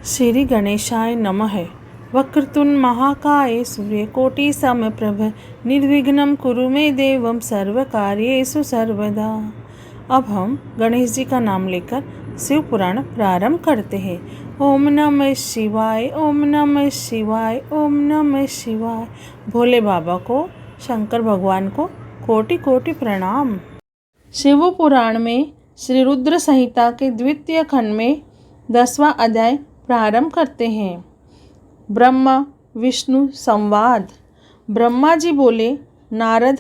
श्री गणेशाय नमः। वक्रतुंड महाकाय सूर्यकोटि समप्रभ निर्विघ्नं कुरु मे देवं सर्वकार्येषु सर्वदा। अब हम गणेश जी का नाम लेकर शिव पुराण प्रारंभ करते हैं। ओम नमः शिवाय, ओम नमः शिवाय, ओम नमः शिवाय। भोले बाबा को, शंकर भगवान को कोटि कोटि प्रणाम। शिव पुराण में श्री रुद्र संहिता के द्वितीय खंड में 10वां अध्याय प्रारंभ करते हैं। ब्रह्मा विष्णु संवाद। ब्रह्मा जी बोले, नारद,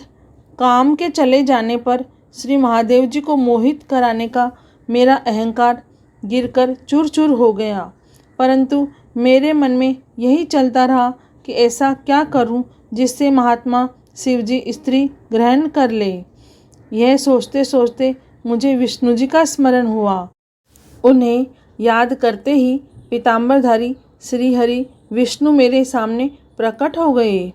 काम के चले जाने पर श्री महादेव जी को मोहित कराने का मेरा अहंकार गिरकर चूर चूर हो गया, परंतु मेरे मन में यही चलता रहा कि ऐसा क्या करूं जिससे महात्मा शिवजी स्त्री ग्रहण कर ले। यह सोचते सोचते मुझे विष्णु जी का स्मरण हुआ। उन्हें याद करते ही पीताम्बरधारी श्री हरि विष्णु मेरे सामने प्रकट हो गए।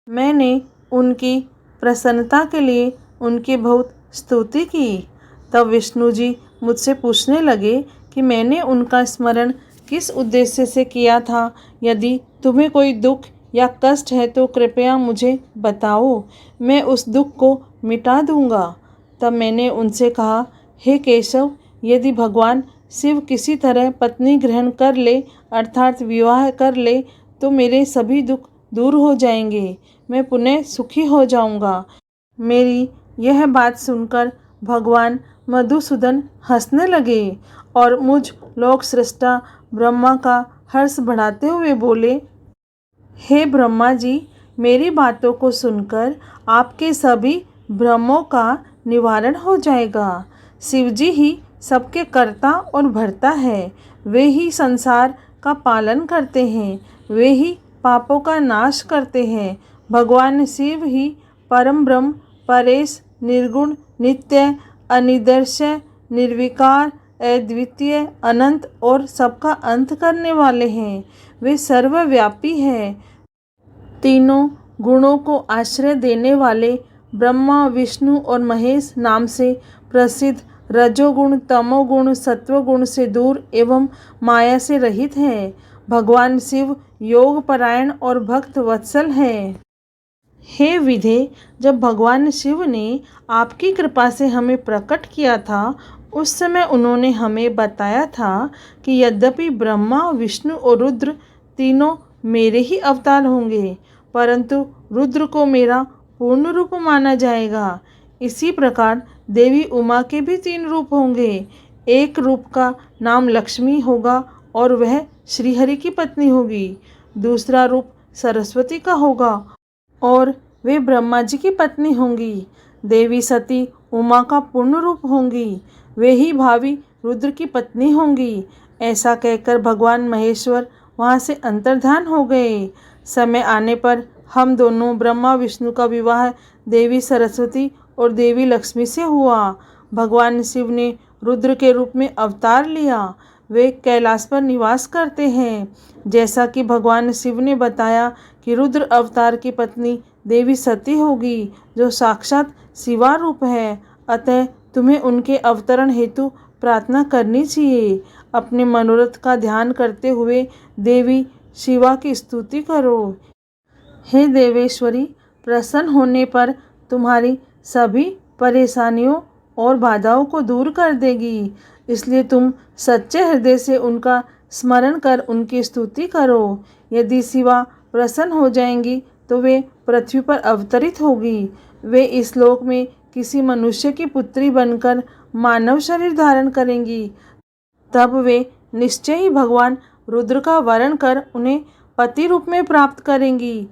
मैंने उनकी प्रसन्नता के लिए उनकी बहुत स्तुति की। तब विष्णु जी मुझसे पूछने लगे कि मैंने उनका स्मरण किस उद्देश्य से किया था। यदि तुम्हें कोई दुख या कष्ट है तो कृपया मुझे बताओ, मैं उस दुख को मिटा दूंगा। तब मैंने उनसे कहा, हे केशव, यदि भगवान शिव किसी तरह पत्नी ग्रहण कर ले अर्थात विवाह कर ले तो मेरे सभी दुख दूर हो जाएंगे, मैं पुनः सुखी हो जाऊंगा। मेरी यह बात सुनकर भगवान मधुसूदन हंसने लगे और मुझ लोक सृष्टा ब्रह्मा का हर्ष बढ़ाते हुए बोले, हे ब्रह्मा जी, मेरी बातों को सुनकर आपके सभी भ्रमों का निवारण हो जाएगा। शिवजी ही सबके कर्ता और भर्ता है। वे ही संसार का पालन करते हैं, वे ही पापों का नाश करते हैं। भगवान शिव ही परम ब्रह्म, परेश, निर्गुण, नित्य, अनिदर्श्य, निर्विकार, अद्वितीय, अनंत और सबका अंत करने वाले हैं। वे सर्वव्यापी हैं। तीनों गुणों को आश्रय देने वाले ब्रह्मा, विष्णु और महेश नाम से प्रसिद्ध रजोगुण, तमोगुण, सत्वगुण से दूर एवं माया से रहित हैं। भगवान शिव योग परायण और भक्त वत्सल हैं। हे विधे, जब भगवान शिव ने आपकी कृपा से हमें प्रकट किया था, उस समय उन्होंने हमें बताया था कि यद्यपि ब्रह्मा, विष्णु और रुद्र तीनों मेरे ही अवतार होंगे, परंतु रुद्र को मेरा पूर्ण रूप माना जाएगा। इसी प्रकार देवी उमा के भी 3 रूप होंगे। एक रूप का नाम लक्ष्मी होगा और वह श्रीहरि की पत्नी होगी। दूसरा रूप सरस्वती का होगा और वे ब्रह्मा जी की पत्नी होंगी। देवी सती उमा का पूर्ण रूप होंगी, वे ही भावी रुद्र की पत्नी होंगी। ऐसा कहकर भगवान महेश्वर वहाँ से अंतर्धान हो गए। समय आने पर हम दोनों ब्रह्मा विष्णु का विवाह देवी सरस्वती और देवी लक्ष्मी से हुआ। भगवान शिव ने रुद्र के रूप में अवतार लिया। वे कैलाश पर निवास करते हैं। जैसा कि भगवान शिव ने बताया कि रुद्र अवतार की पत्नी देवी सती होगी, जो साक्षात शिवा रूप है। अतः तुम्हें उनके अवतरण हेतु प्रार्थना करनी चाहिए। अपने मनोरथ का ध्यान करते हुए देवी शिवा की स्तुति करो। हे देवेश्वरी, प्रसन्न होने पर तुम्हारी सभी परेशानियों और बाधाओं को दूर कर देगी, इसलिए तुम सच्चे हृदय से उनका स्मरण कर उनकी स्तुति करो। यदि शिवा प्रसन्न हो जाएंगी तो वे पृथ्वी पर अवतरित होगी। वे इस लोक में किसी मनुष्य की पुत्री बनकर मानव शरीर धारण करेंगी। तब वे निश्चय ही भगवान रुद्र का वरण कर उन्हें पति रूप में प्राप्त करेंगी।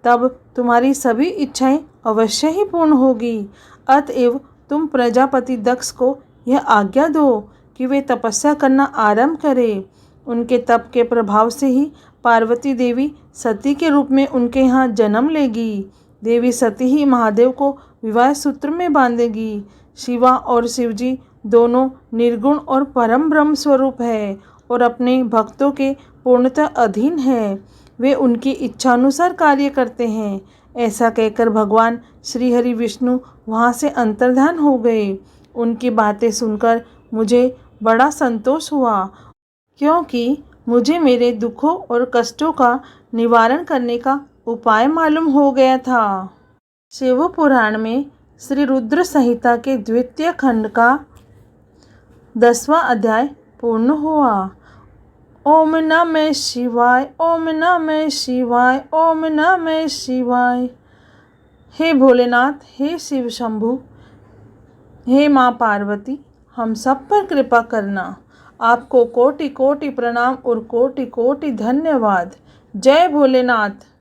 तब तुम्हारी सभी इच्छाएं अवश्य ही पूर्ण होगी। अतएव तुम प्रजापति दक्ष को यह आज्ञा दो कि वे तपस्या करना आरंभ करें। उनके तप के प्रभाव से ही पार्वती देवी सती के रूप में उनके यहाँ जन्म लेगी। देवी सती ही महादेव को विवाह सूत्र में बांधेगी। शिवा और शिवजी दोनों निर्गुण और परम ब्रह्म स्वरूप है और अपने भक्तों के पूर्णतः अधीन है। वे उनकी इच्छानुसार कार्य करते हैं। ऐसा कहकर भगवान श्री हरि विष्णु वहाँ से अंतर्धान हो गए। उनकी बातें सुनकर मुझे बड़ा संतोष हुआ, क्योंकि मुझे मेरे दुखों और कष्टों का निवारण करने का उपाय मालूम हो गया था। शिव पुराण में श्री रुद्र संहिता के द्वितीय खंड का 10वां अध्याय पूर्ण हुआ। ओम नमः शिवाय, ओम नमः शिवाय, ओम नमः शिवाय। हे भोलेनाथ, हे शिव शंभु, हे माँ पार्वती, हम सब पर कृपा करना। आपको कोटि कोटि प्रणाम और कोटि कोटि धन्यवाद। जय भोलेनाथ।